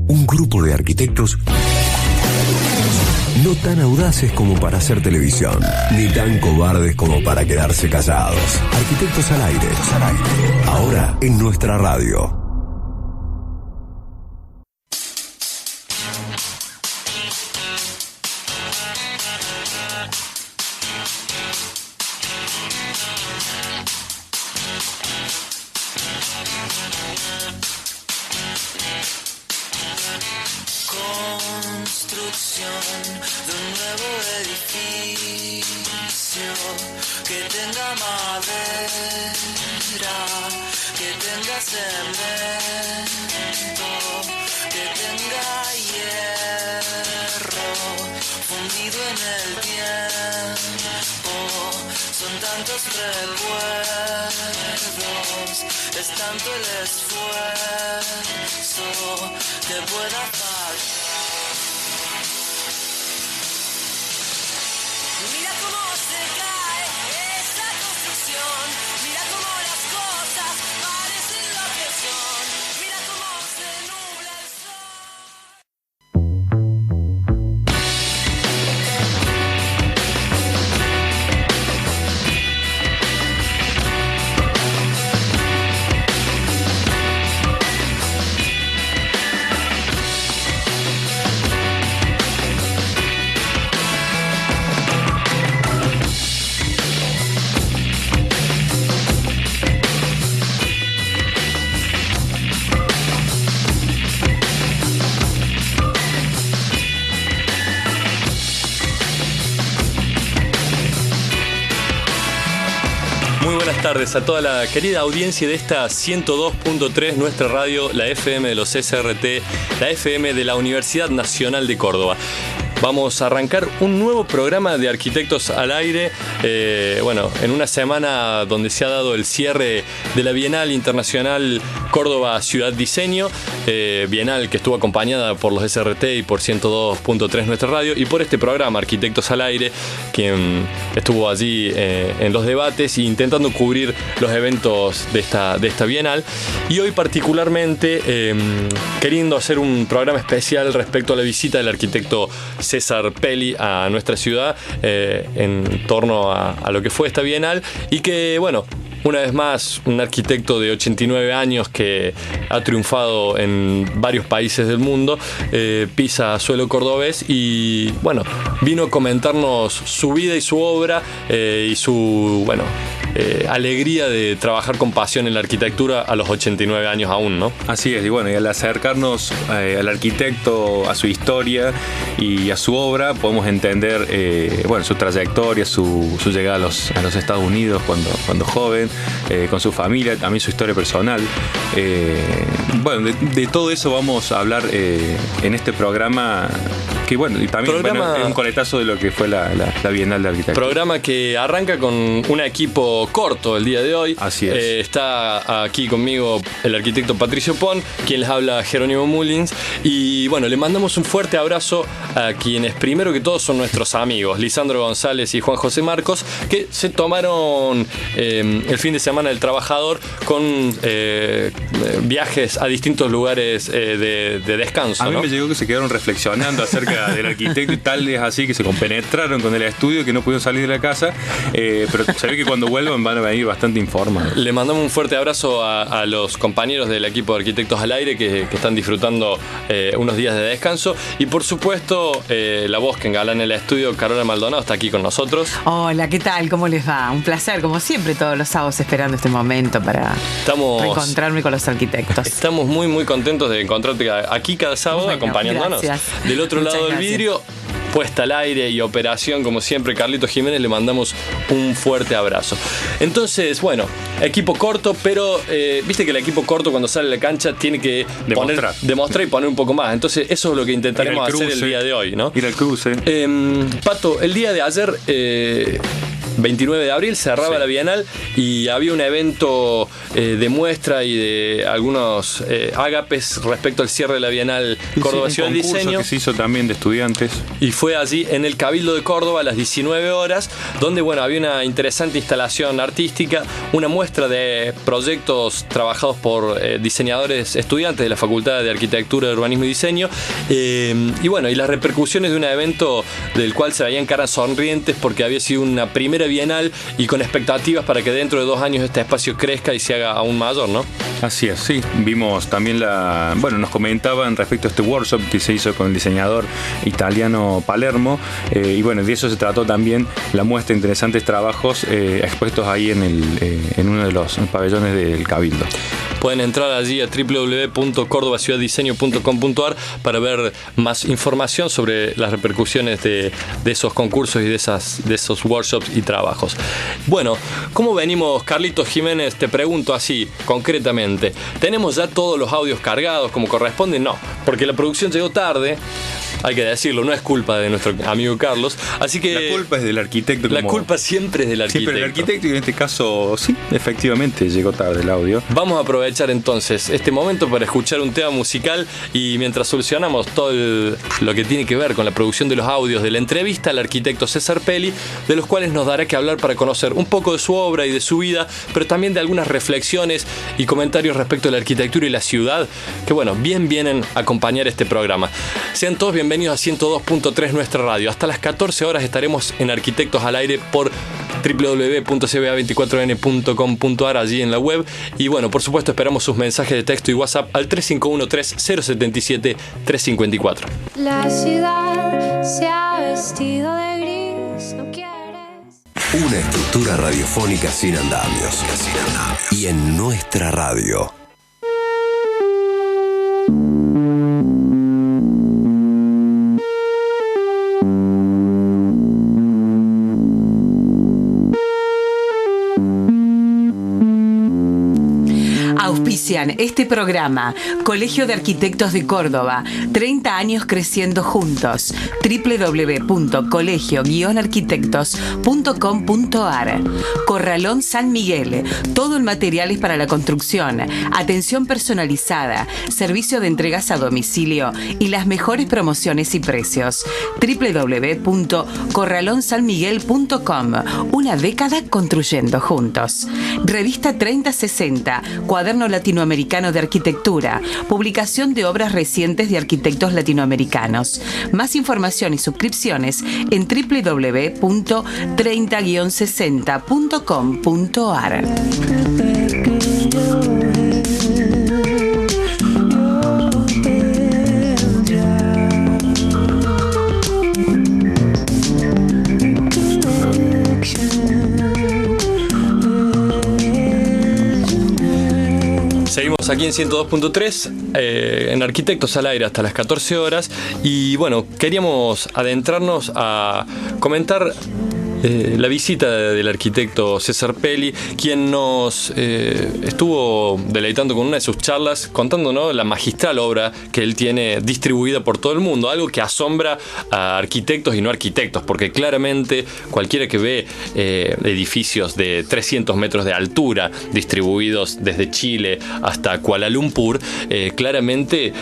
Un grupo de arquitectos no tan audaces como para hacer televisión, ni tan cobardes como para quedarse callados. Arquitectos al aire. Ahora en nuestra radio. Buenas tardes a toda la querida audiencia de esta 102.3, nuestra radio, la FM de los SRT, la FM de la Universidad Nacional de Córdoba. Vamos a arrancar un nuevo programa de Arquitectos al Aire, en una semana donde se ha dado el cierre de la Bienal Internacional Córdoba Ciudad Diseño, Bienal que estuvo acompañada por los SRT y por 102.3 nuestra radio, y por este programa Arquitectos al Aire, quien estuvo allí en los debates e intentando cubrir los eventos de esta Bienal, y hoy particularmente queriendo hacer un programa especial respecto a la visita del arquitecto César Pelli a nuestra ciudad en torno a lo que fue esta Bienal, y que, una vez más, un arquitecto de 89 años que ha triunfado en varios países del mundo, pisa suelo cordobés y, vino a comentarnos su vida y su obra y su, alegría de trabajar con pasión en la arquitectura a los 89 años aún, ¿no? Así es, y al acercarnos al arquitecto, a su historia y a su obra, podemos entender su trayectoria, su llegada a los Estados Unidos cuando joven, con su familia, también su historia personal. De todo eso vamos a hablar en este programa, que y también es un coletazo de lo que fue la Bienal de Arquitectura. Programa que arranca con un equipo corto el día de hoy. Así es. Está aquí conmigo el arquitecto Patricio Pon, quien les habla Jerónimo Mullins, y le mandamos un fuerte abrazo a quienes primero que todo son nuestros amigos, Lisandro González y Juan José Marcos, que se tomaron el fin de semana del trabajador con viajes a distintos lugares de descanso. A mí me llegó que se quedaron reflexionando acerca del arquitecto y tal, es así que se compenetraron con el estudio, que no pudieron salir de la casa, pero se ve que cuando vuelvan van a venir bastante informados. Le mandamos un fuerte abrazo a los compañeros del equipo de Arquitectos al Aire que están disfrutando unos días de descanso, y por supuesto la voz que engalana el estudio, Carola Maldonado, está aquí con nosotros. Hola, ¿qué tal? ¿Cómo les va? Un placer, como siempre, todos los sábados esperando este momento para reencontrarme con los arquitectos. Estamos muy muy contentos de encontrarte aquí cada sábado, acompañándonos. Gracias. Del otro Muchas lado del gracias. vidrio, puesta al aire y operación, como siempre, Carlito Jiménez, le mandamos un fuerte abrazo. Entonces, equipo corto, pero viste que el equipo corto cuando sale a la cancha tiene que demostrar y poner un poco más. Entonces, eso es lo que intentaremos hacer el día de hoy, ¿no? Ir al cruce. Pato, el día de ayer 29 de abril cerraba Sí. la Bienal y había un evento de muestra y de algunos ágapes respecto al cierre de la Bienal Córdoba Ciudad del Diseño. Que se hizo también de estudiantes. Y fue allí en el Cabildo de Córdoba a las 19 horas, donde bueno, había una interesante instalación artística, una muestra de proyectos trabajados por diseñadores estudiantes de la Facultad de Arquitectura, Urbanismo y Diseño, y bueno, y las repercusiones de un evento del cual se veían caras sonrientes porque había sido una primera Bienal y con expectativas para que dentro de 2 años este espacio crezca y se haga aún mayor, ¿no? Así es, sí. Vimos también nos comentaban respecto a este workshop que se hizo con el diseñador italiano Palermo, y bueno, de eso se trató también la muestra de interesantes trabajos expuestos ahí en uno de los pabellones del Cabildo. Pueden entrar allí a www.cordobaciudaddiseño.com.ar para ver más información sobre las repercusiones de esos concursos y de esos workshops y trabajos. Bueno, ¿cómo venimos, Carlitos Jiménez? Te pregunto así, concretamente. ¿Tenemos ya todos los audios cargados como corresponde? No, porque la producción llegó tarde. Hay que decirlo, no es culpa de nuestro amigo Carlos. Así que la culpa es del arquitecto. La culpa siempre es del arquitecto. Sí, pero el arquitecto, y en este caso, sí, efectivamente llegó tarde el audio. Vamos a aprovechar entonces este momento para escuchar un tema musical y mientras solucionamos todo lo que tiene que ver con la producción de los audios de la entrevista al arquitecto César Pelli, de los cuales nos dará que hablar para conocer un poco de su obra y de su vida, pero también de algunas reflexiones y comentarios respecto a la arquitectura y la ciudad, que bueno, bien vienen a acompañar este programa. Sean todos bienvenidos a 102.3 nuestra radio. Hasta las 14 horas estaremos en Arquitectos al Aire por www.cba24n.com.ar allí en la web. Y bueno, por supuesto esperamos sus mensajes de texto y WhatsApp al 351-3077-354. La ciudad se ha vestido de gris, no quieres. Una estructura radiofónica sin andamios. Y en nuestra radio. Auspician este programa Colegio de Arquitectos de Córdoba, 30 años creciendo juntos. www.colegio-arquitectos.com.ar. Corralón San Miguel, todo el material es para la construcción, atención personalizada, servicio de entregas a domicilio y las mejores promociones y precios. www.corralonsanmiguel.com. Una década construyendo juntos. Revista 3060, Cuaderno Latinoamericano de Arquitectura, publicación de obras recientes de arquitectos latinoamericanos. Más información y suscripciones en www.30-60.com.ar. Seguimos aquí en 102.3 en Arquitectos al Aire hasta las 14 horas y bueno, queríamos adentrarnos a comentar la visita del arquitecto César Pelli, quien nos estuvo deleitando con una de sus charlas, contándonos la magistral obra que él tiene distribuida por todo el mundo, algo que asombra a arquitectos y no arquitectos, porque claramente cualquiera que ve edificios de 300 metros de altura distribuidos desde Chile hasta Kuala Lumpur, claramente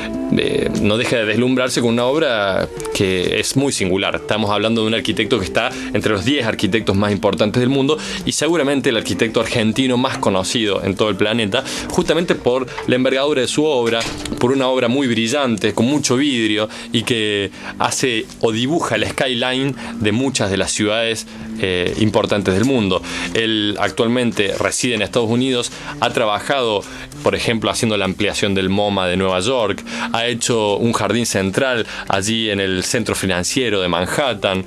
no deja de deslumbrarse con una obra que es muy singular. Estamos hablando de un arquitecto que está entre los 10 arquitectos más importantes del mundo y seguramente el arquitecto argentino más conocido en todo el planeta, justamente por la envergadura de su obra, por una obra muy brillante, con mucho vidrio y que hace o dibuja el skyline de muchas de las ciudades importantes del mundo. Él actualmente reside en Estados Unidos, ha trabajado, por ejemplo, haciendo la ampliación del MoMA de Nueva York, ha hecho un jardín central allí en el centro financiero de Manhattan,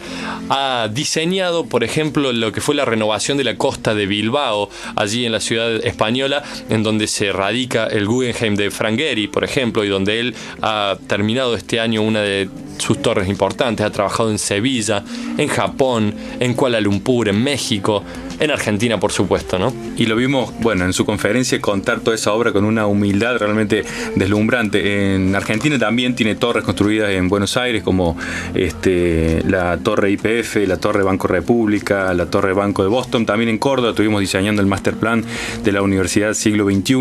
ha diseñado, por ejemplo, lo que fue la renovación de la costa de Bilbao, allí en la ciudad española, en donde se radica el Guggenheim de Frank Gehry, por ejemplo, y donde él ha terminado este año una de sus torres importantes. Ha trabajado en Sevilla, en Japón, en Kuala Lumpur, en México, en Argentina, por supuesto, ¿no? Y lo vimos, bueno, en su conferencia contar toda esa obra con una humildad realmente deslumbrante. En Argentina también tiene torres construidas en Buenos Aires, como la Torre YPF, la Torre Banco República, la Torre Banco de Boston. También en Córdoba estuvimos diseñando el master plan de la Universidad Siglo XXI.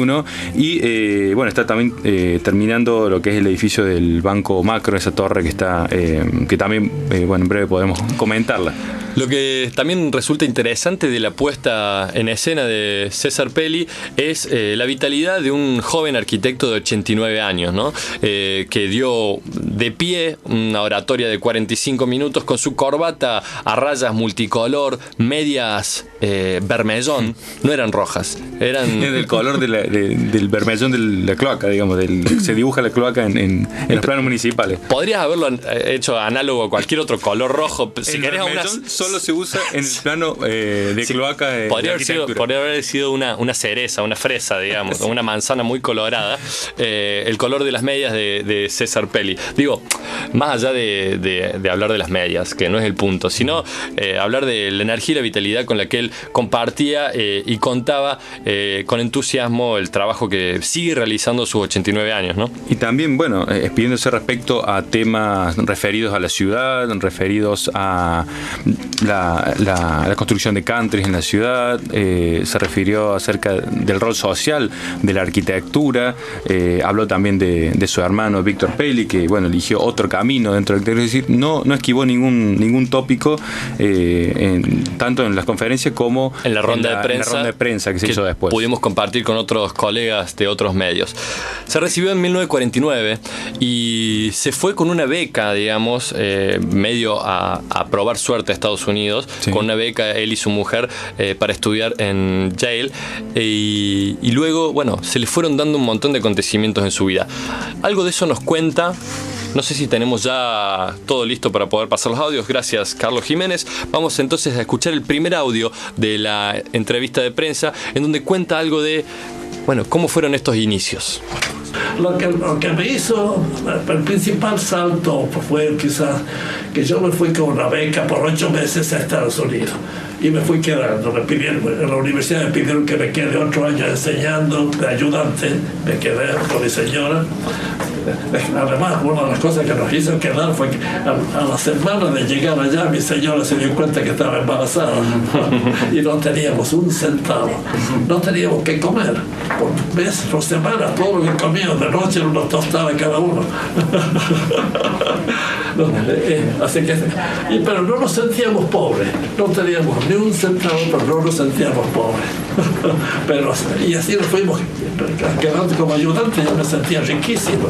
Y bueno, está también terminando lo que es el edificio del Banco Macro, esa torre que está, que también, bueno, en breve podemos comentarla. Lo que también resulta interesante de la puesta en escena de César Pelli es la vitalidad de un joven arquitecto de 89 años, ¿no? Que dio de pie una oratoria de 45 minutos con su corbata a rayas multicolor, medias vermellón, no eran rojas, eran del color del vermellón de la cloaca, digamos, se dibuja la cloaca en los planos municipales. Podrías haberlo hecho análogo a cualquier otro color rojo. Si el querés solo se usa en el plano de cloaca. Podría haber sido una cereza, una fresa, digamos, una manzana muy colorada. El color de las medias de César Pelli. Digo, más allá de hablar de las medias, que no es el punto, sino hablar de la energía y la vitalidad con la que él compartía y contaba con entusiasmo el trabajo que sigue realizando a sus 89 años, ¿no? Y también, bueno, expidiéndose respecto a temas referidos a la ciudad, referidos a la construcción de countries en la ciudad, se refirió acerca del rol social de la arquitectura, habló también de su hermano Víctor Pelli, que bueno, eligió otro camino dentro del, es decir, no esquivó ningún tópico, tanto en las conferencias como en la ronda de prensa que se hizo después. Pudimos compartir con otros colegas de otros medios. Se recibió en 1949 y se fue con una beca, digamos, medio a probar suerte a Estados Unidos, sí, con una beca él y su mujer para estudiar en Yale, y luego, bueno, se le fueron dando un montón de acontecimientos en su vida. Algo de eso nos cuenta. No sé si tenemos ya todo listo para poder pasar los audios. Gracias, Carlos Jiménez. Vamos entonces a escuchar el primer audio de la entrevista de prensa, en donde cuenta algo de, bueno, cómo fueron estos inicios. Lo que me hizo el principal salto fue quizás que yo me fui con una beca por 8 meses a Estados Unidos y me fui quedando. En la universidad me pidieron que me quede otro año enseñando de ayudante. Me quedé con mi señora. Además, una de las cosas que nos hizo quedar fue que a la semana de llegar allá mi señora se dio cuenta que estaba embarazada y no teníamos un centavo, no teníamos que comer por mes, por semana. Todo lo que comíamos de noche era una tostada cada uno. Así que, pero no nos sentíamos pobres, no teníamos ni un centavo, pero no nos sentíamos pobres. Pero, y así nos fuimos quedando como ayudante. Yo me sentía riquísimo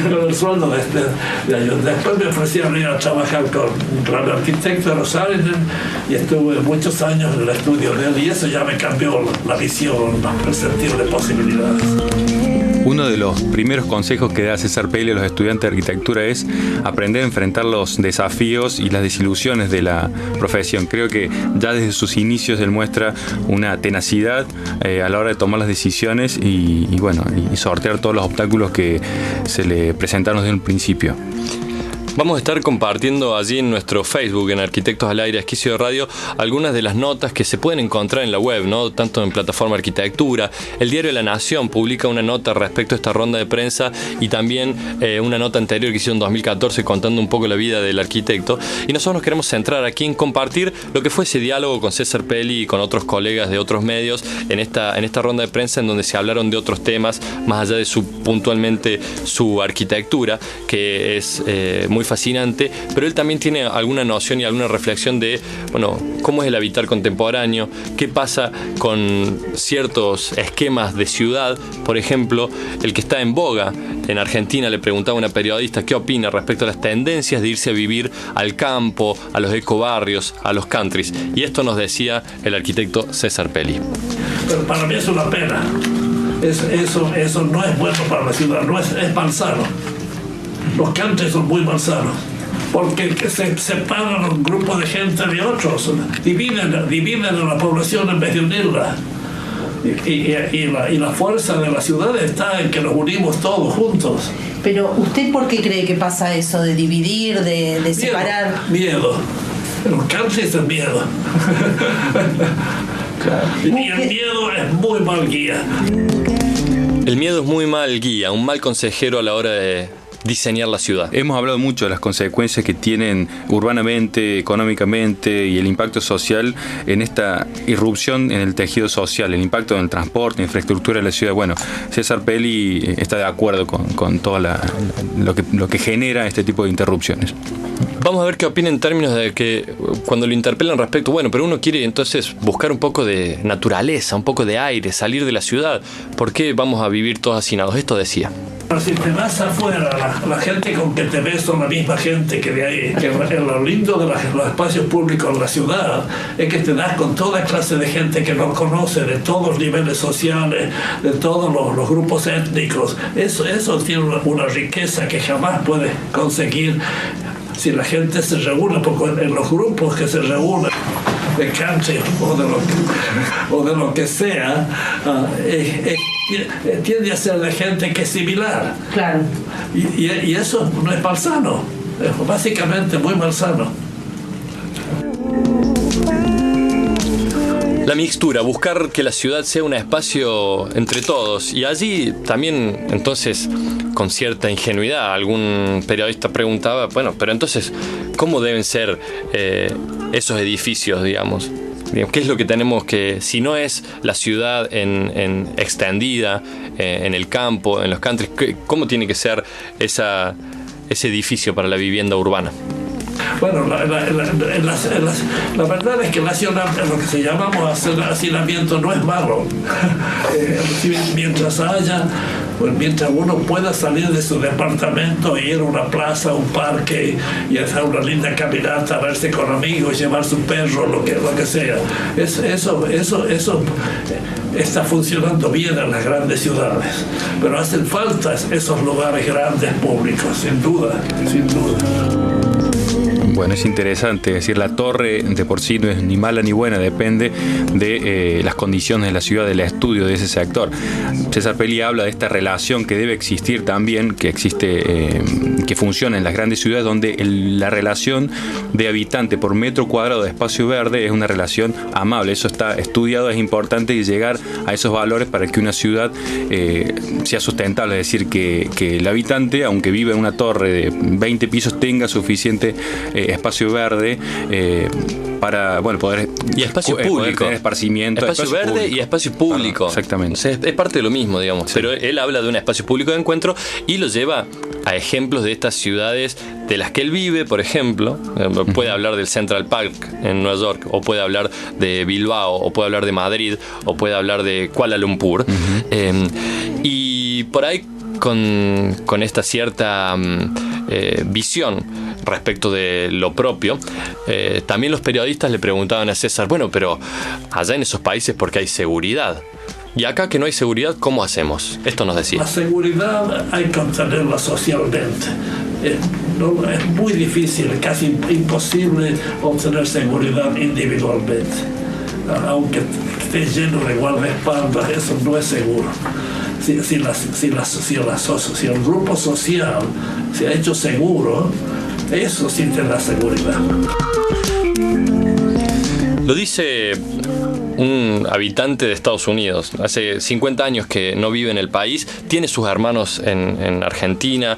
con el sueldo de ayudante. Después me ofrecieron ir a trabajar con un gran arquitecto de Rosarinen y estuve muchos años en el estudio de él, y eso ya me cambió la visión, el sentido de posibilidades. Uno de los primeros consejos que da César Pelli a los estudiantes de arquitectura es aprender a enfrentar los desafíos y las desilusiones de la profesión. Creo que ya desde sus inicios él muestra una tenacidad a la hora de tomar las decisiones y sortear todos los obstáculos que se le presentaron desde un principio. Vamos a estar compartiendo allí en nuestro Facebook, en Arquitectos al Aire, Esquicio de Radio, algunas de las notas que se pueden encontrar en la web, ¿no? Tanto en plataforma Arquitectura. El diario La Nación publica una nota respecto a esta ronda de prensa y también una nota anterior que hicieron en 2014 contando un poco la vida del arquitecto. Y nosotros nos queremos centrar aquí en compartir lo que fue ese diálogo con César Pelli y con otros colegas de otros medios en esta ronda de prensa, en donde se hablaron de otros temas, más allá de puntualmente su arquitectura, que es muy fascinante, pero él también tiene alguna noción y alguna reflexión de, bueno, cómo es el habitar contemporáneo, qué pasa con ciertos esquemas de ciudad. Por ejemplo, el que está en boga en Argentina, le preguntaba a una periodista qué opina respecto a las tendencias de irse a vivir al campo, a los ecobarrios, a los countries, y esto nos decía el arquitecto César Pelli. Pero para mí es una pena. Eso no es bueno para la ciudad, no es malsano. Los countries son muy malsanos porque se separan un grupo de gente de otros, dividen a la población en vez de unirla. Y la fuerza de la ciudad está en que nos unimos todos juntos. Pero ¿usted por qué cree que pasa eso de dividir, de separar? Miedo. El country es el miedo. Y el miedo es muy mal guía. El miedo es muy mal guía, un mal consejero a la hora de diseñar la ciudad. Hemos hablado mucho de las consecuencias que tienen urbanamente, económicamente y el impacto social en esta irrupción en el tejido social, el impacto en el transporte, infraestructura de la ciudad. Bueno, César Pelli está de acuerdo con todo lo que genera este tipo de interrupciones. Vamos a ver qué opina en términos de que cuando lo interpelan respecto, bueno, pero uno quiere entonces buscar un poco de naturaleza, un poco de aire, salir de la ciudad. ¿Por qué vamos a vivir todos hacinados? Esto decía. Si te vas afuera, la gente con que te ves son la misma gente que de ahí. Que lo lindo de los espacios públicos en la ciudad es que te das con toda clase de gente que no conoce, de todos los niveles sociales, de todos los grupos étnicos. Eso tiene una riqueza que jamás puedes conseguir si la gente se reúne, porque en los grupos que se reúnen de country o de lo que sea, tiende a ser de gente que es similar. Claro. Y eso no es malsano, es básicamente muy malsano. La mixtura, buscar que la ciudad sea un espacio entre todos. Y allí también, entonces, con cierta ingenuidad, algún periodista preguntaba, bueno, pero entonces, ¿cómo deben ser esos edificios, digamos? ¿Qué es lo que tenemos que, si no es la ciudad en extendida, en el campo, en los countries, cómo tiene que ser ese edificio para la vivienda urbana? Bueno, la verdad es que lo que se llamamos hacinamiento no es malo. Mientras uno pueda salir de su departamento e ir a una plaza, un parque y hacer una linda caminata, verse con amigos, llevar su perro, lo que sea. Eso está funcionando bien en las grandes ciudades. Pero hacen falta esos lugares grandes públicos, sin duda, sin duda. Bueno, es interesante, es decir, la torre de por sí no es ni mala ni buena, depende de las condiciones de la ciudad, del estudio de ese sector. César Pelli habla de esta relación que debe existir también, que existe, que funciona en las grandes ciudades, donde la relación de habitante por metro cuadrado de espacio verde es una relación amable. Eso está estudiado, es importante llegar a esos valores para que una ciudad sea sustentable, es decir, que el habitante, aunque vive en una torre de 20 pisos, tenga suficiente espacio verde para poder y espacio público, poder tener esparcimiento, espacio verde público. Y espacio público. Exactamente. O sea, es parte de lo mismo, digamos. Sí. Pero él habla de un espacio público de encuentro y lo lleva a ejemplos de estas ciudades de las que él vive, por ejemplo. Puede hablar del Central Park en Nueva York, o puede hablar de Bilbao, o puede hablar de Madrid, o puede hablar de Kuala Lumpur. Y por ahí con esta cierta visión respecto de lo propio, también los periodistas le preguntaban a César, bueno, pero allá en esos países porque hay seguridad. Y acá que no hay seguridad, ¿cómo hacemos? Esto nos decía. La seguridad hay que obtenerla socialmente. Es muy difícil, casi imposible obtener seguridad individualmente. Aunque esté lleno de guardaespaldas, eso no es seguro. Si el grupo social se ha hecho seguro, eso sí te da seguridad. Lo dice un habitante de Estados Unidos. Hace 50 años que no vive en el país. Tiene sus hermanos en Argentina.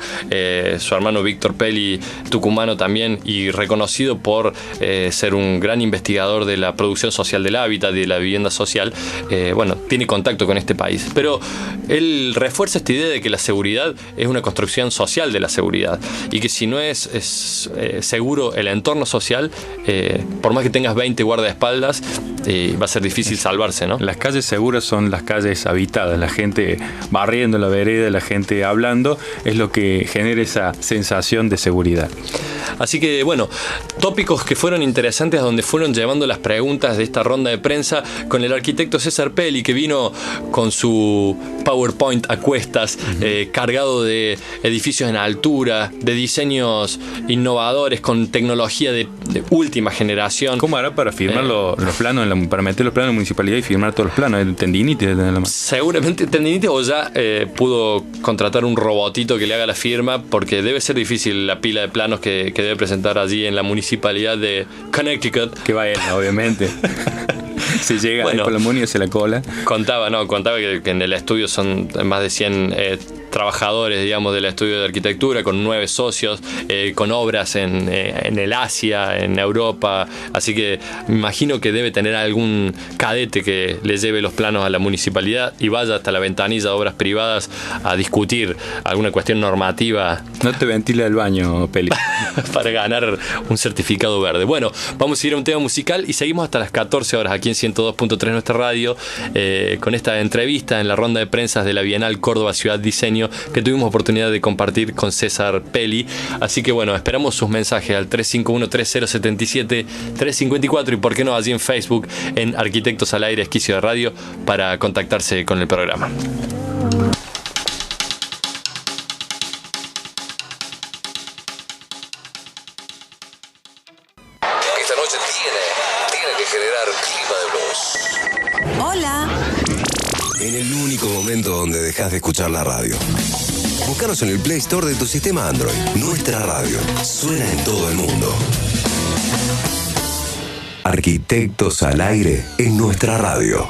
Su hermano Víctor Pelli, tucumano también, y reconocido por ser un gran investigador de la producción social del hábitat y de la vivienda social. Tiene contacto con este país. Pero él refuerza esta idea de que la seguridad es una construcción social de la seguridad. Y que si no es seguro el entorno social, por más que tengas 20 guardaespaldas, va a ser difícil salvarse, ¿no? Las calles seguras son las calles habitadas, la gente barriendo la vereda, la gente hablando, es lo que genera esa sensación de seguridad. Así que, tópicos que fueron interesantes, a donde fueron llevando las preguntas de esta ronda de prensa con el arquitecto César Pelli, que vino con su PowerPoint a cuestas, cargado de edificios en altura, de diseños innovadores, con tecnología de última generación. ¿Cómo hará para firmar los planos, para meter los planos plano de municipalidad y firmar todos los planos. Tendinitis de la mano. Seguramente tendinitis, o ya pudo contratar un robotito que le haga la firma, porque debe ser difícil la pila de planos que debe presentar allí en la municipalidad de Connecticut. Que va él, obviamente. Se llega ahí por la muni y se la cola. Contaba que en el estudio son más de 100 trabajadores, digamos, del estudio de arquitectura, con 9 socios, con obras en el Asia, en Europa. Así que me imagino que debe tener algún cadete que le lleve los planos a la municipalidad y vaya hasta la ventanilla de obras privadas a discutir alguna cuestión normativa. No te ventila el baño, Peli. Para ganar un certificado verde. Bueno, vamos a ir a un tema musical y seguimos hasta las 14 horas aquí en 102.3 nuestra radio, con esta entrevista en la ronda de prensas de la Bienal Córdoba Ciudad Diseño que tuvimos oportunidad de compartir con César Peli. Así que bueno, esperamos sus mensajes al 351-3077-354 y por qué no allí en Facebook en Arquitectos al Aire Esquicio de Radio para contactarse con el programa. Esta noche tiene que generar clima de blues. Hola. En el único momento donde dejas de escuchar la radio. Búscanos en el Play Store de tu sistema Android. Nuestra radio suena en todo el mundo. Arquitectos al Aire en nuestra radio.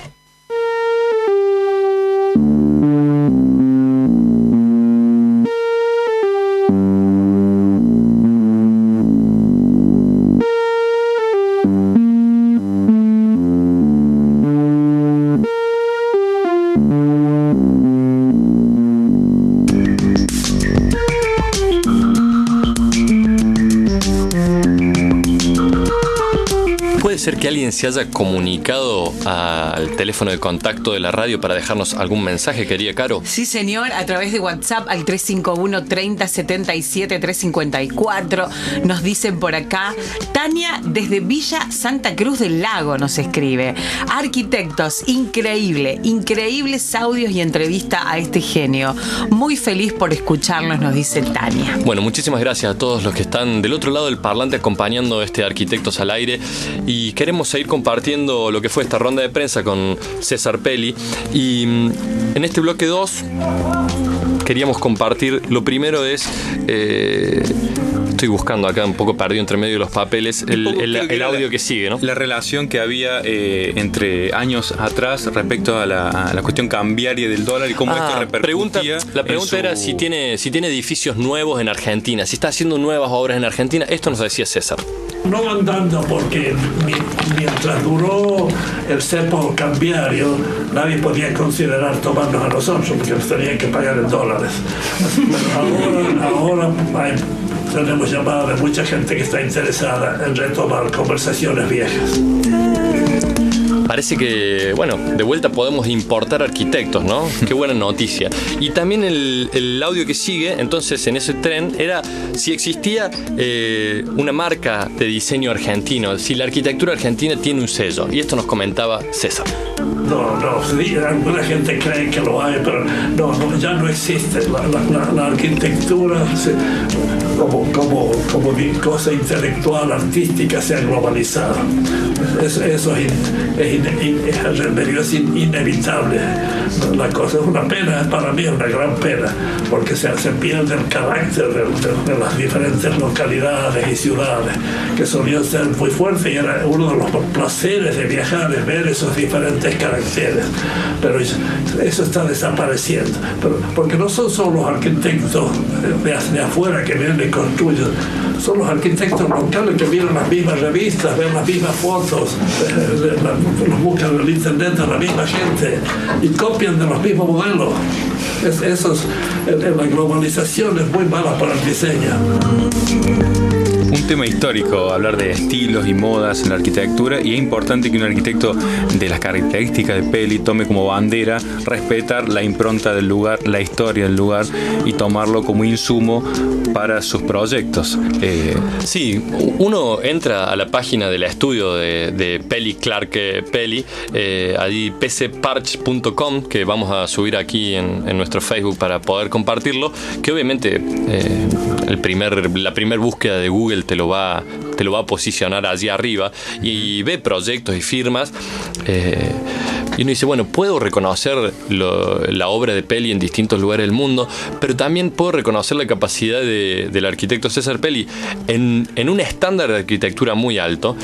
¿Puede ser que alguien se haya comunicado al teléfono de contacto de la radio para dejarnos algún mensaje, querida Caro? Sí, señor, a través de WhatsApp al 351-3077-354. Nos dicen por acá, Tania desde Villa Santa Cruz del Lago nos escribe. Arquitectos, increíbles audios y entrevista a este genio. Muy feliz por escucharlos, nos dice Tania. Bueno, muchísimas gracias a todos los que están del otro lado del parlante acompañando Arquitectos al Aire, y queremos seguir compartiendo lo que fue esta ronda de prensa con César Peli. Y en este bloque 2 queríamos compartir, lo primero es, estoy buscando acá un poco perdido entre medio de los papeles, el audio que sigue, ¿no? La relación que había entre años atrás respecto a la cuestión cambiaria del dólar y cómo esto repercutía. La pregunta era si tiene edificios nuevos en Argentina, si está haciendo nuevas obras en Argentina. Esto nos decía César. No andando, porque mientras duró el cepo cambiario, nadie podía considerar tomarnos a nosotros, porque nos tenían que pagar en dólares. Ahora tenemos llamadas de mucha gente que está interesada en retomar conversaciones viejas. Parece que, bueno, de vuelta podemos importar arquitectos, ¿no? Qué buena noticia. Y también el audio que sigue, entonces, en ese tren, era si existía una marca de diseño argentino, si la arquitectura argentina tiene un sello. Y esto nos comentaba César. No, alguna gente cree que lo hay, pero no, ya no existe. La arquitectura como cosa intelectual, artística, se ha globalizado. Eso es inevitable. La cosa es una pena, para mí es una gran pena, porque se pierde el carácter de las diferentes localidades y ciudades, que solían ser muy fuertes, y era uno de los placeres de viajar, es ver esos diferentes caracteres. Pero eso está desapareciendo, porque no son solo los arquitectos de afuera que vienen y construyen, son los arquitectos locales que miran las mismas revistas, ven las mismas fotos, los buscan en el internet a la misma gente y copian de los mismos modelos. La globalización es muy mala para el diseño. Un tema histórico, hablar de estilos y modas en la arquitectura, y es importante que un arquitecto de las características de Peli tome como bandera respetar la impronta del lugar, la historia del lugar, y tomarlo como insumo para sus proyectos. Sí, uno entra a la página del estudio de Peli Clark Peli, allí pcparch.com, que vamos a subir aquí en nuestro Facebook para poder compartirlo, que obviamente la primer búsqueda de Google te lo va a posicionar allí arriba, y ve proyectos y firmas, y uno dice, bueno, puedo reconocer la obra de Pelli en distintos lugares del mundo, pero también puedo reconocer la capacidad del arquitecto César Pelli en un estándar de arquitectura muy alto,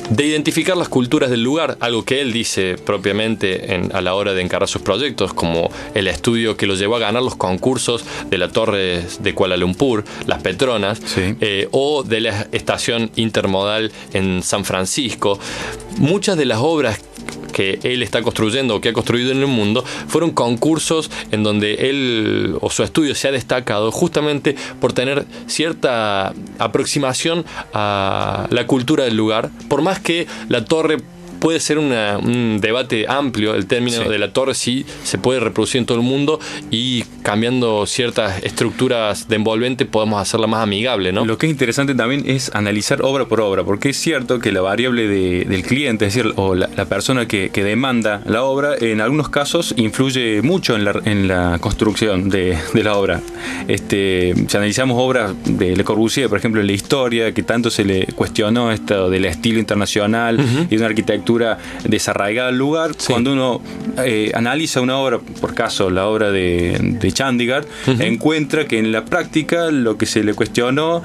de identificar las culturas del lugar, algo que él dice propiamente a la hora de encarar sus proyectos, como el estudio que lo llevó a ganar los concursos de la Torre de Kuala Lumpur, las Petronas, sí. O de la estación intermodal en San Francisco. Muchas de las obras que él está construyendo o que ha construido en el mundo fueron concursos en donde él o su estudio se ha destacado justamente por tener cierta aproximación a la cultura del lugar, por más que la torre puede ser un debate amplio, el término de la torre sí se puede reproducir en todo el mundo, y cambiando ciertas estructuras de envolvente podemos hacerla más amigable, ¿no? Lo que es interesante también es analizar obra por obra, porque es cierto que la variable del cliente, es decir, o la persona que demanda la obra, en algunos casos influye mucho en la construcción de la obra. Si analizamos obras de Le Corbusier, por ejemplo, en la historia, que tanto se le cuestionó esto del estilo internacional y de una arquitectura desarraigada al lugar, cuando uno analiza una obra, por caso la obra de Chandigarh, encuentra que en la práctica lo que se le cuestionó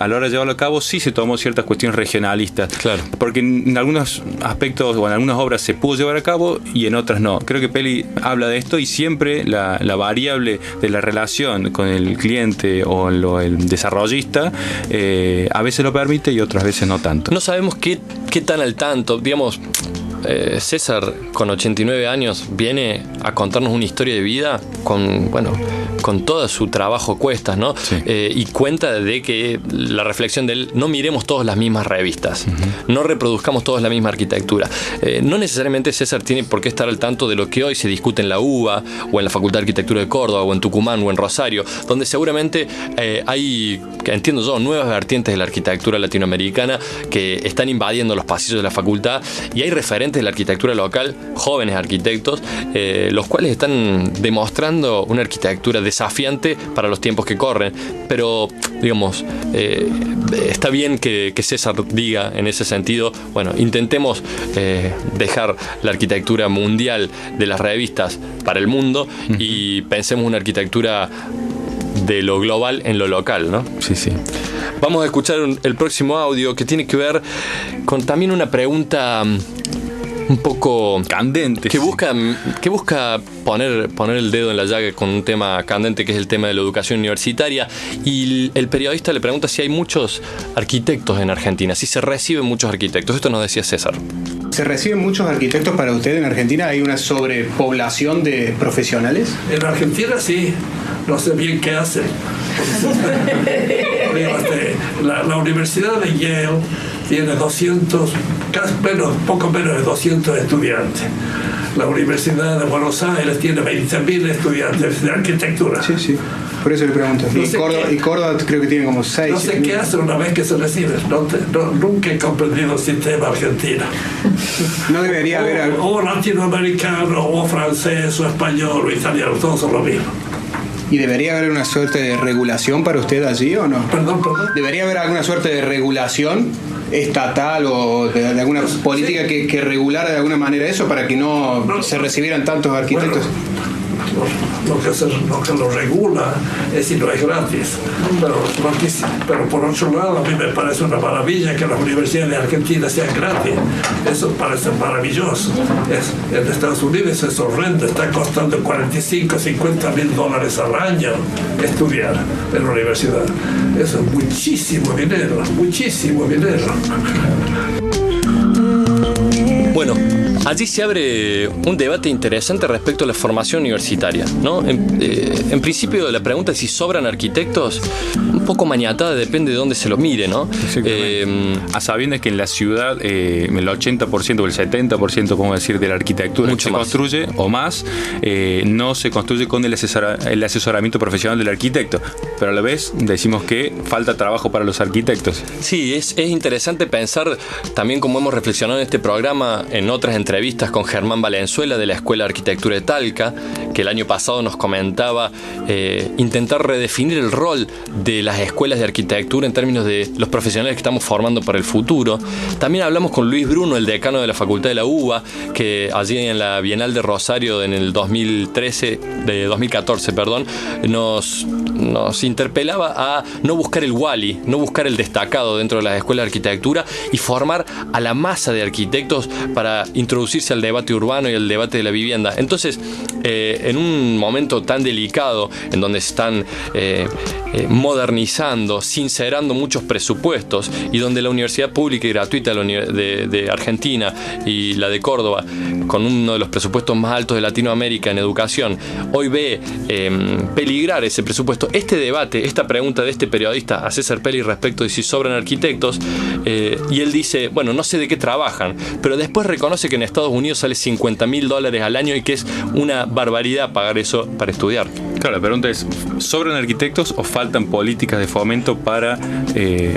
a la hora de llevarlo a cabo sí se tomó ciertas cuestiones regionalistas, porque en algunos aspectos o en algunas obras se pudo llevar a cabo y en otras no. Creo que Pelli habla de esto, y siempre la variable de la relación con el cliente o el desarrollista a veces lo permite y otras veces no tanto. No sabemos qué tan al tanto, digamos. César, con 89 años, viene a contarnos una historia de vida con todo su trabajo a cuestas, ¿no? Sí. Y cuenta de que la reflexión de él: no miremos todos las mismas revistas, no reproduzcamos todos la misma arquitectura. No necesariamente César tiene por qué estar al tanto de lo que hoy se discute en la UBA o en la Facultad de Arquitectura de Córdoba o en Tucumán o en Rosario, donde seguramente hay, entiendo yo, nuevas vertientes de la arquitectura latinoamericana que están invadiendo los pasillos de la facultad, y hay referentes de la arquitectura local, jóvenes arquitectos, los cuales están demostrando una arquitectura desafiante para los tiempos que corren. Pero, digamos, está bien que César diga en ese sentido, bueno, intentemos dejar la arquitectura mundial de las revistas para el mundo y pensemos una arquitectura de lo global en lo local, ¿no? Sí. Vamos a escuchar el próximo audio, que tiene que ver con también una pregunta un poco candente, que busca poner el dedo en la llaga con un tema candente, que es el tema de la educación universitaria. Y el periodista le pregunta si hay muchos arquitectos en Argentina, si se reciben muchos arquitectos. Esto nos decía César. ¿Se reciben muchos arquitectos para usted en Argentina? ¿Hay una sobrepoblación de profesionales? En Argentina sí, no sé bien qué hacen. La Universidad de Yale tiene poco menos de 200 estudiantes. La Universidad de Buenos Aires tiene 20.000 estudiantes de arquitectura. Sí. Por eso le pregunto. Y Córdoba creo que tiene como 6. No sé qué hacen una vez que se reciben. Nunca he comprendido el sistema argentino. No debería haber... O latinoamericano, o francés, o español, o italiano, todos son lo mismo. ¿Y debería haber una suerte de regulación para usted allí o no? Perdón. ¿Debería haber alguna suerte de regulación estatal o de alguna política que regulara de alguna manera eso para que no se recibieran tantos arquitectos? Lo que lo regula es si no es gratis. Pero por otro lado, a mí me parece una maravilla que las universidades de Argentina sean gratis. Eso parece maravilloso. En Estados Unidos es horrendo. Está costando $45-50,000 al año estudiar en la universidad. Eso es muchísimo dinero. Bueno, allí se abre un debate interesante respecto a la formación universitaria, ¿no? En principio, la pregunta es si sobran arquitectos, un poco maniatada, depende de dónde se lo mire, ¿no? A sabiendas que en la ciudad el 80% o el 70%, podemos decir, de la arquitectura mucho se más construye o más, no se construye con el asesoramiento profesional del arquitecto, pero a la vez decimos que falta trabajo para los arquitectos. Sí, es interesante pensar también, como hemos reflexionado en este programa, en otras entrevistas entrevistas con Germán Valenzuela de la Escuela de Arquitectura de Talca, que el año pasado nos comentaba intentar redefinir el rol de las escuelas de arquitectura en términos de los profesionales que estamos formando para el futuro. También hablamos con Luis Bruno, el decano de la Facultad de la UBA, que allí en la Bienal de Rosario en el 2014, nos interpelaba a no buscar el Wally, no buscar el destacado dentro de las escuelas de arquitectura y formar a la masa de arquitectos para introducirse al debate urbano y al debate de la vivienda. Entonces, en un momento tan delicado en donde se están modernizando, sincerando muchos presupuestos y donde la universidad pública y gratuita de Argentina y la de Córdoba, con uno de los presupuestos más altos de Latinoamérica en educación, hoy ve peligrar ese presupuesto. Este debate, esta pregunta de este periodista a César Pelli respecto de si sobran arquitectos, y él dice, bueno, no sé de qué trabajan, pero después reconoce que en Estados Unidos sale $50.000 al año y que es una barbaridad pagar eso para estudiar. Claro, la pregunta es, ¿sobran arquitectos o faltan políticas de fomento para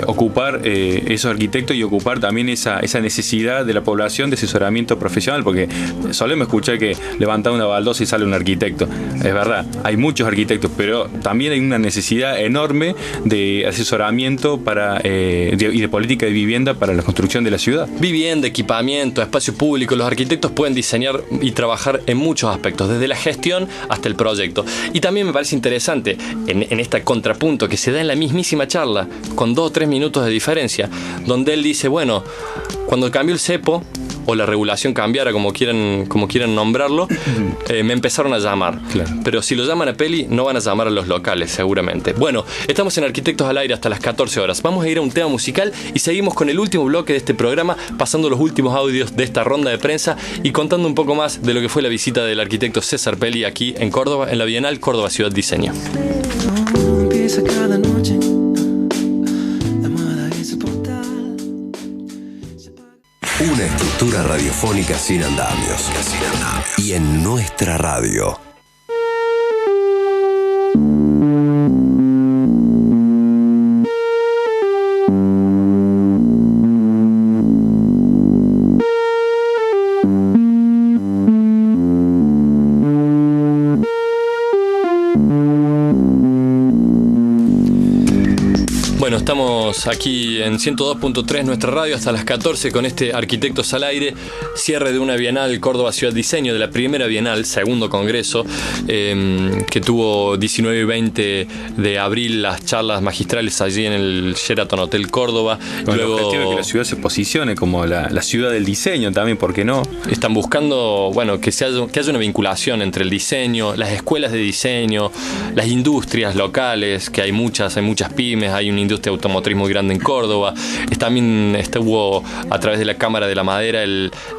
ocupar esos arquitectos y ocupar también esa necesidad de la población de asesoramiento profesional? Porque solemos escuchar que levanta una baldosa y sale un arquitecto. Es verdad, hay muchos arquitectos, pero también hay una necesidad enorme de asesoramiento y de política de vivienda para la construcción de la ciudad. Vivienda, equipamiento, espacio público. Los arquitectos pueden diseñar y trabajar en muchos aspectos, desde la gestión hasta el proyecto. Y también me parece interesante en este contrapunto que se da en la mismísima charla, con 2 o 3 minutos de diferencia, donde él dice, bueno, cuando cambió el cepo, o la regulación cambiara, como quieran nombrarlo, me empezaron a llamar. Claro. Pero si lo llaman a Pelli, no van a llamar a los locales, seguramente. Bueno, estamos en Arquitectos al Aire hasta las 14 horas. Vamos a ir a un tema musical y seguimos con el último bloque de este programa, pasando los últimos audios de esta ronda de prensa y contando un poco más de lo que fue la visita del arquitecto César Pelli aquí en Córdoba, en la Bienal Córdoba Ciudad Diseño. Empieza cada noche. Una estructura radiofónica sin andamios. Y en nuestra radio. Bueno, estamos aquí en 102.3 nuestra radio hasta las 14 con este Arquitectos al Aire, cierre de una Bienal Córdoba Ciudad Diseño, de la primera Bienal, segundo congreso, que tuvo 19 y 20 de abril las charlas magistrales allí en el Sheraton Hotel Córdoba. Con el objetivo de que la ciudad se posicione como la ciudad del diseño también, ¿por qué no? Están buscando, bueno, que haya una vinculación entre el diseño, las escuelas de diseño, las industrias locales, que hay muchas pymes, hay una industria automotriz muy grande en Córdoba. También estuvo a través de la Cámara de la Madera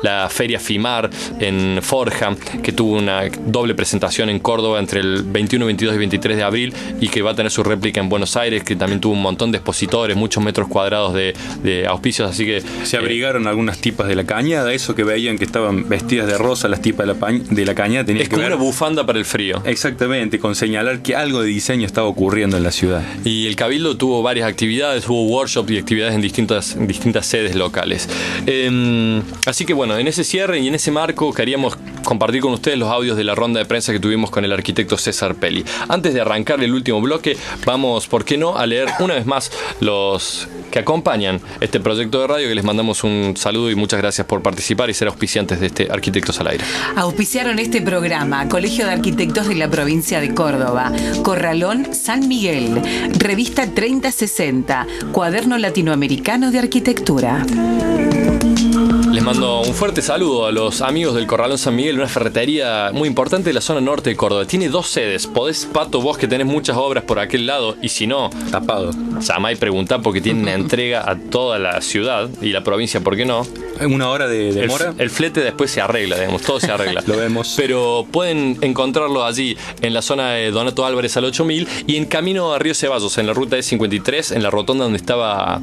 la Feria FIMAR en Forja, que tuvo una doble presentación en Córdoba entre el 21, 22 y 23 de abril y que va a tener su réplica en Buenos Aires, que también tuvo un montón de expositores, muchos metros cuadrados de auspicios, así que... Se abrigaron algunas tipas de la cañada, eso que veían que estaban vestidas de rosa las tipas de la cañada, tenía es que como ver... una bufanda para el frío. Exactamente, con señalar que algo de diseño estaba ocurriendo en la ciudad. Y el Cabildo tuvo varias actividades, hubo workshops y actividades en distintas sedes locales. Así que bueno, en ese cierre y en ese marco queríamos compartir con ustedes los audios de la ronda de prensa que tuvimos con el arquitecto César Pelli. Antes de arrancar el último bloque, vamos, ¿por qué no?, a leer una vez más los que acompañan este proyecto de radio, que les mandamos un saludo y muchas gracias por participar y ser auspiciantes de este Arquitectos al Aire. Auspiciaron este programa Colegio de Arquitectos de la Provincia de Córdoba, Corralón San Miguel, Revista 3060, Cuaderno Latinoamericano de Arquitectura. Les mando un fuerte saludo a los amigos del Corralón San Miguel, una ferretería muy importante de la zona norte de Córdoba. Tiene 2 sedes. Podés, Pato, vos que tenés muchas obras por aquel lado, y si no, tapado, llamá y preguntá porque tienen una entrega a toda la ciudad y la provincia, ¿por qué no? ¿Una hora de demora? El flete después se arregla, digamos, todo se arregla. Lo vemos. Pero pueden encontrarlo allí en la zona de Donato Álvarez al 8000 y en camino a Río Ceballos, en la ruta E53, en la rotonda donde estaba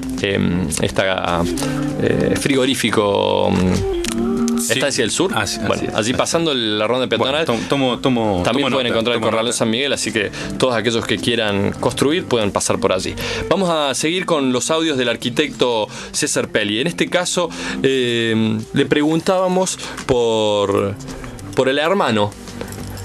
frigorífico Está hacia el sur. Allí pasando la ronda peatonal. También pueden encontrar el Corralón San Miguel, así que todos aquellos que quieran construir pueden pasar por allí. Vamos a seguir con los audios del arquitecto César Pelli. En este caso, le preguntábamos por el hermano.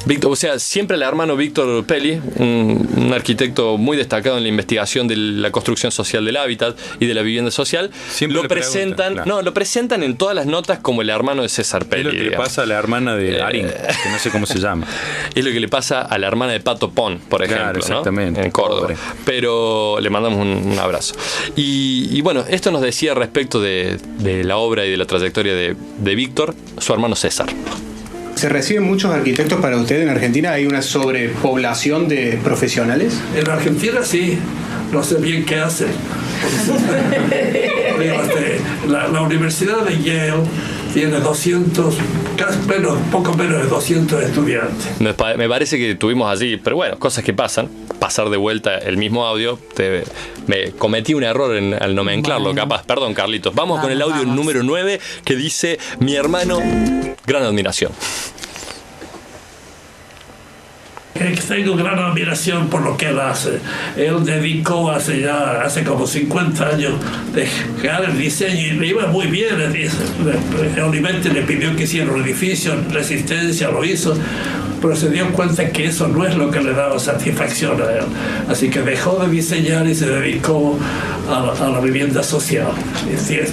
Víctor, o sea, siempre el hermano Víctor Pelli, un arquitecto muy destacado en la investigación de la construcción social del hábitat y de la vivienda social, lo presentan en todas las notas como el hermano de César Pelli. Es lo que le pasa a la hermana de Arín, que no sé cómo se llama. Es lo que le pasa a la hermana de Pato Pon, por ejemplo, claro, exactamente, ¿no? En Córdoba. Pobre. Pero le mandamos un abrazo. Y bueno, esto nos decía respecto de la obra y de la trayectoria de Víctor, su hermano César. ¿Se reciben muchos arquitectos para usted en Argentina? ¿Hay una sobrepoblación de profesionales? En Argentina sí, no sé bien qué hacen. La Universidad de Yale tiene 200, poco menos de 200 estudiantes. Me parece que tuvimos allí, pero bueno, cosas que pasan. Pasar de vuelta el mismo audio, me cometí un error al nomenclarlo, capaz. Perdón, Carlitos. Vamos con el audio número 9 que dice: mi hermano, gran admiración. Tengo gran admiración por lo que él hace. Él dedicó hace como 50 años dejar el diseño y le iba muy bien. Obviamente le pidió que hiciera un edificio en Resistencia, lo hizo, pero se dio cuenta que eso no es lo que le daba satisfacción a él. Así que dejó de diseñar y se dedicó a la vivienda social.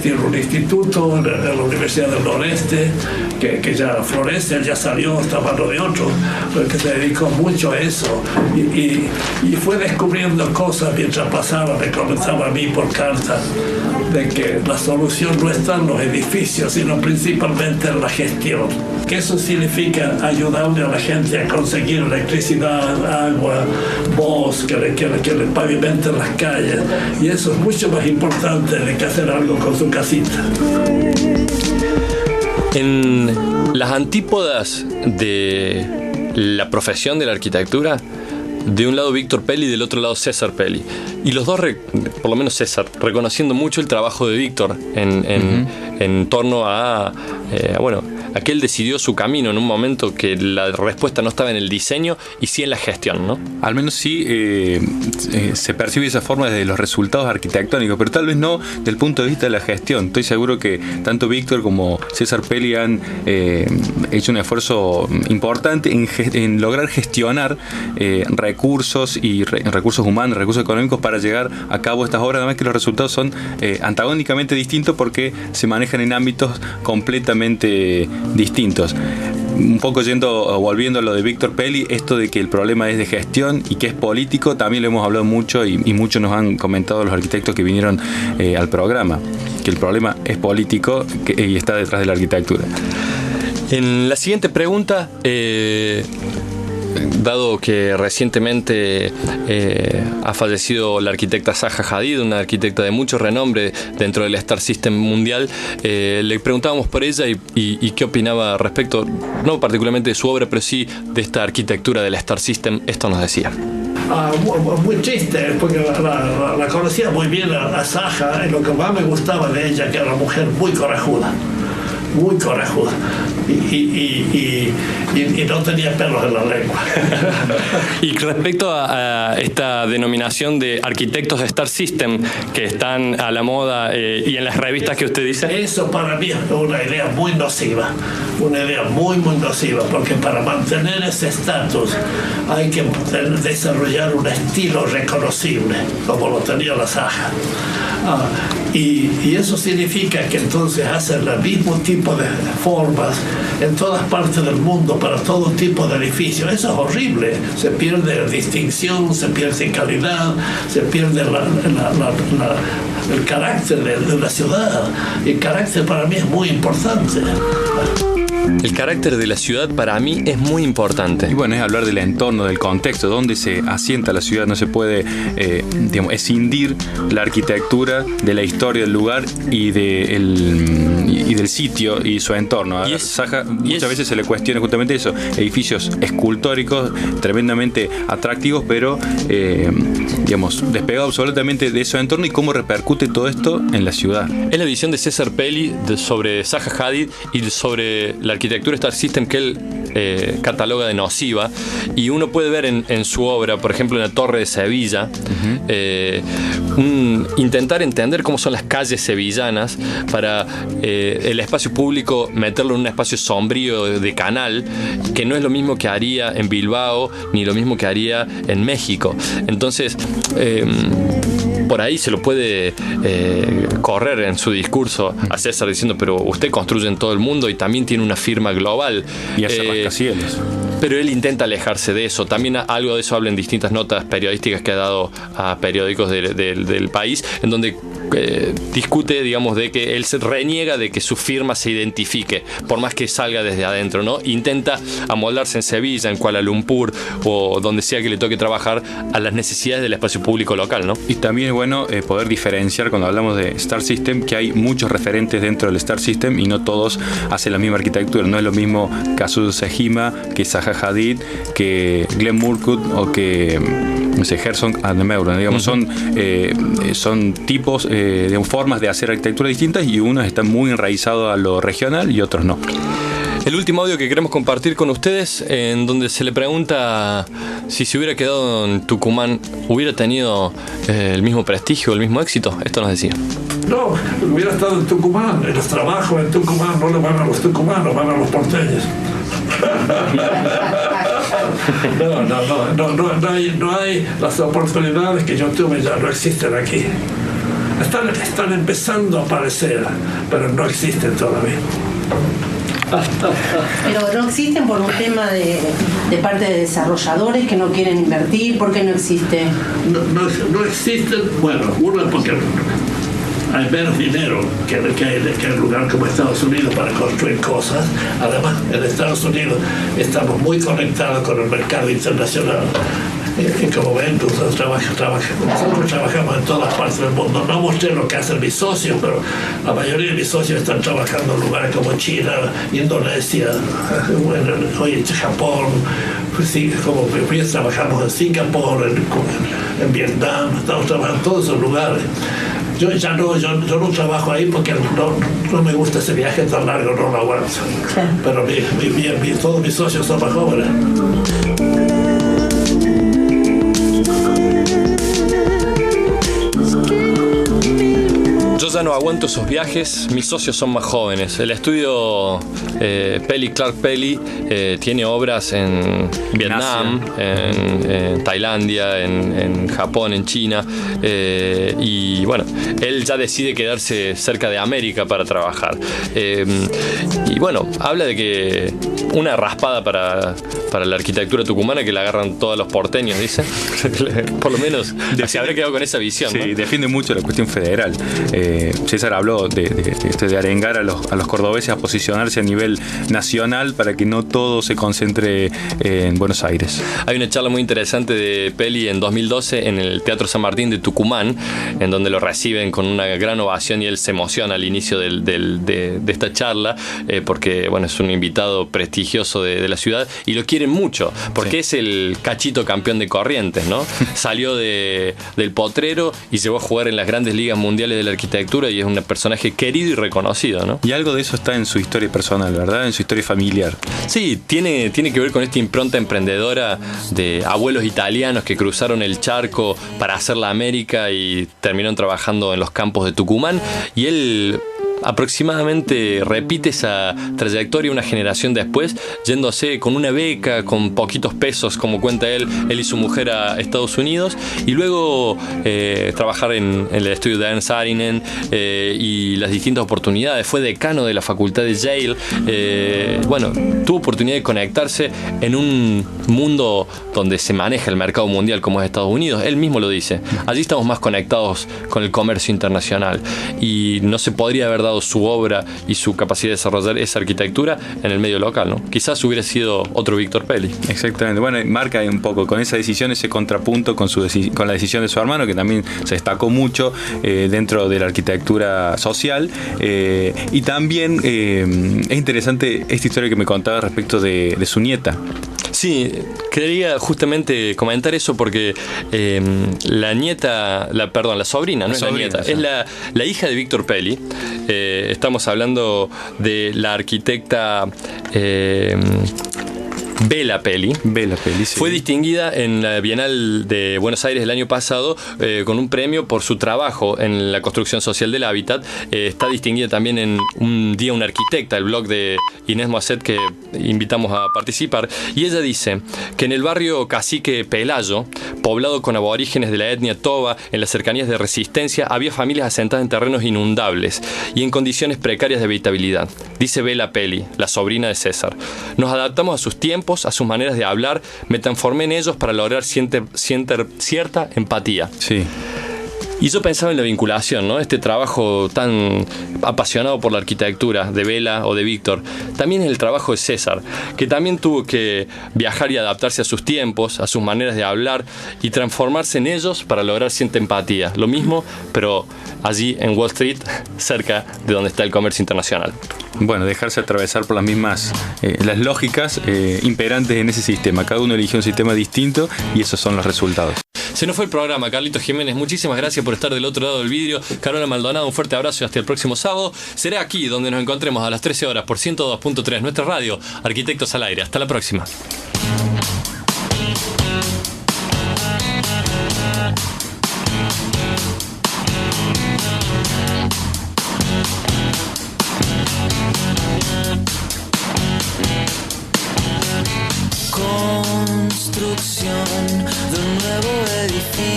Tiene un instituto en la Universidad del Noreste que ya florece, él ya salió, está a mano de otro, pero que se dedicó mucho a eso y fue descubriendo cosas mientras pasaba. Me comenzaba a mí por carta de que la solución no está en los edificios, sino principalmente en la gestión. Que eso significa ayudarle a la gente a conseguir electricidad, agua, voz, que le pavimenten las calles, y eso es mucho más importante de que hacer algo con su casita. En las antípodas de la profesión de la arquitectura, de un lado Víctor Pelli y del otro lado César Pelli, y los dos, por lo menos César, reconociendo mucho el trabajo de Víctor en torno a que él decidió su camino en un momento que la respuesta no estaba en el diseño y sí en la gestión, ¿no? Al menos sí se percibe esa forma desde los resultados arquitectónicos, pero tal vez no del punto de vista de la gestión. Estoy seguro que tanto Víctor como César Pelli han hecho un esfuerzo importante en lograr gestionar recursos y recursos humanos, recursos económicos para llegar a cabo estas obras. Además que los resultados son antagónicamente distintos porque se manejan en ámbitos completamente distintos. Un poco volviendo a lo de Víctor Pelli, esto de que el problema es de gestión y que es político, también lo hemos hablado mucho y muchos nos han comentado los arquitectos que vinieron al programa, que el problema es político y está detrás de la arquitectura. En la siguiente pregunta, dado que recientemente ha fallecido la arquitecta Zaha Hadid, una arquitecta de mucho renombre dentro del Star System mundial, le preguntábamos por ella y qué opinaba respecto, no particularmente de su obra, pero sí de esta arquitectura del Star System. Esto nos decía. Muy triste, porque la conocía muy bien a Zaha, y lo que más me gustaba de ella, que era una mujer muy corajuda y no tenía pelos en la lengua. Y respecto a esta denominación de arquitectos de Star System que están a la moda y en las revistas que usted dice, eso para mí es una idea muy nociva, muy nociva, porque para mantener ese estatus hay que desarrollar un estilo reconocible como lo tenía la Zaha. Y eso significa que entonces hacen el mismo tipo de formas en todas partes del mundo para todo tipo de edificios. Eso es horrible. Se pierde distinción, se pierde calidad, se pierde el carácter de la ciudad. El carácter para mí es muy importante. El carácter de la ciudad para mí es muy importante. Y bueno, es hablar del entorno, del contexto, donde se asienta la ciudad. No se puede escindir la arquitectura de la historia del lugar y del sitio y su entorno. A Zaha muchas veces se le cuestiona justamente eso, edificios escultóricos tremendamente atractivos, pero despegado absolutamente de su entorno y cómo repercute todo esto en la ciudad. Es la visión de César Pelli sobre Zaha Hadid y sobre la arquitectura Star System que él cataloga de nociva, y uno puede ver en su obra, por ejemplo en la Torre de Sevilla, intentar entender cómo son las calles sevillanas para el espacio público meterlo en un espacio sombrío de canal, que no es lo mismo que haría en Bilbao ni lo mismo que haría en México. Entonces por ahí se lo puede correr en su discurso a César diciendo, pero usted construye en todo el mundo y también tiene una firma global. Y hace rascacielos. Pero él intenta alejarse de eso. También algo de eso habla en distintas notas periodísticas que ha dado a periódicos del país, en donde discute, digamos, de que él se reniega de que su firma se identifique, por más que salga desde adentro, ¿no? Intenta amoldarse en Sevilla, en Kuala Lumpur o donde sea que le toque trabajar a las necesidades del espacio público local, ¿no? Y también es bueno poder diferenciar cuando hablamos de Star System que hay muchos referentes dentro del Star System y no todos hacen la misma arquitectura. No es lo mismo Kazuo Sejima que Zaha Hadid, que Glenn Murcutt o que Herzog and Meuron, digamos, son tipos, formas de hacer arquitectura distintas, y unos están muy enraizados a lo regional y otros no. El último audio que queremos compartir con ustedes, en donde se le pregunta si se hubiera quedado en Tucumán, ¿hubiera tenido el mismo prestigio, el mismo éxito? Esto nos decía. No, hubiera estado en Tucumán, en los trabajos en Tucumán no le van a los tucumanos, van a los porteños. No hay las oportunidades que yo tuve, ya no existen aquí. Están empezando a aparecer, pero no existen todavía. Pero no existen por un tema de parte de desarrolladores que no quieren invertir. ¿Por qué no existe? No existen, bueno, uno es porque hay menos dinero que en un lugar como Estados Unidos para construir cosas. Además, en Estados Unidos estamos muy conectados con el mercado internacional. Y como ven, nosotros trabajamos en todas partes del mundo. No mostré lo que hacen mis socios, pero la mayoría de mis socios están trabajando en lugares como China, Indonesia, hoy Japón, como trabajamos en Singapur, en Vietnam, estamos trabajando en todos esos lugares. Yo no trabajo ahí porque no me gusta ese viaje tan largo, no lo aguanto. Pero todos mis socios son más jóvenes. Yo ya no aguanto esos viajes, mis socios son más jóvenes. El estudio Clark Pelli tiene obras en Vietnam, en Tailandia, en Japón, en China, y bueno, él ya decide quedarse cerca de América para trabajar. Y bueno, habla de que una raspada para la arquitectura tucumana que la agarran todos los porteños, dice. Por lo menos se habrá quedado con esa visión, sí, ¿no? Defiende mucho la cuestión federal. César habló de arengar a los cordobeses a posicionarse a nivel nacional para que no todo se concentre en Buenos Aires. Hay una charla muy interesante de Pelli en 2012 en el Teatro San Martín de Tucumán, en donde lo reciben con una gran ovación y él se emociona al inicio de esta charla, porque bueno, es un invitado prestigioso de la ciudad y lo quieren mucho, porque es el cachito campeón de Corrientes, ¿no? Salió del Potrero y llegó a jugar en las grandes ligas mundiales de la arquitectura y es un personaje querido y reconocido, ¿no? Y algo de eso está en su historia personal, ¿verdad? En su historia familiar. Sí, tiene que ver con esta impronta emprendedora de abuelos italianos que cruzaron el charco para hacer la América y terminaron trabajando en los campos de Tucumán, y él aproximadamente repite esa trayectoria una generación después, yéndose con una beca, con poquitos pesos, como cuenta él y su mujer a Estados Unidos, y luego trabajar en el estudio de Ernst Saarinen y las distintas oportunidades. Fue decano de la facultad de Yale. Bueno, tuvo oportunidad de conectarse en un mundo donde se maneja el mercado mundial como es Estados Unidos. Él mismo lo dice. Allí estamos más conectados con el comercio internacional y no se podría haber dado dado su obra y su capacidad de desarrollar esa arquitectura en el medio local, ¿no? Quizás hubiera sido otro Víctor Pelli. Exactamente. Bueno, marca un poco con esa decisión, ese contrapunto con la decisión de su hermano, que también se destacó mucho dentro de la arquitectura social. Y también es interesante esta historia que me contaba respecto de su nieta. Sí, quería justamente comentar eso porque la sobrina, no es la nieta, es la hija de Víctor Pelli. Estamos hablando de la arquitecta Bela Pelli. Sí. Fue distinguida en la Bienal de Buenos Aires el año pasado con un premio por su trabajo en la construcción social del hábitat. Está distinguida también en Un Día una Arquitecta, el blog de Inés Moisset, que invitamos a participar. Y ella dice que en el barrio Cacique Pelayo, poblado con aborígenes de la etnia Toba en las cercanías de Resistencia, había familias asentadas en terrenos inundables y en condiciones precarias de habitabilidad. Dice Bela Pelli, la sobrina de César: nos adaptamos a sus tiempos, a sus maneras de hablar, me transformé en ellos para lograr cierta empatía. Sí. Y yo pensaba en la vinculación, ¿no? Este trabajo tan apasionado por la arquitectura de Bela o de Víctor. También el trabajo de César, que también tuvo que viajar y adaptarse a sus tiempos, a sus maneras de hablar y transformarse en ellos para lograr cierta empatía. Lo mismo, pero allí en Wall Street, cerca de donde está el comercio internacional. Bueno, dejarse atravesar por las mismas, las lógicas imperantes en ese sistema. Cada uno eligió un sistema distinto y esos son los resultados. Se nos fue el programa, Carlitos Jiménez. Muchísimas gracias por estar del otro lado del vidrio. Carola Maldonado, un fuerte abrazo y hasta el próximo sábado. Será aquí donde nos encontremos a las 13 horas por 102.3, nuestra radio, Arquitectos al Aire. Hasta la próxima. Construcción de un nuevo edificio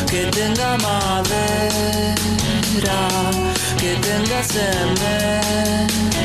que tenga madera, que tenga cemento.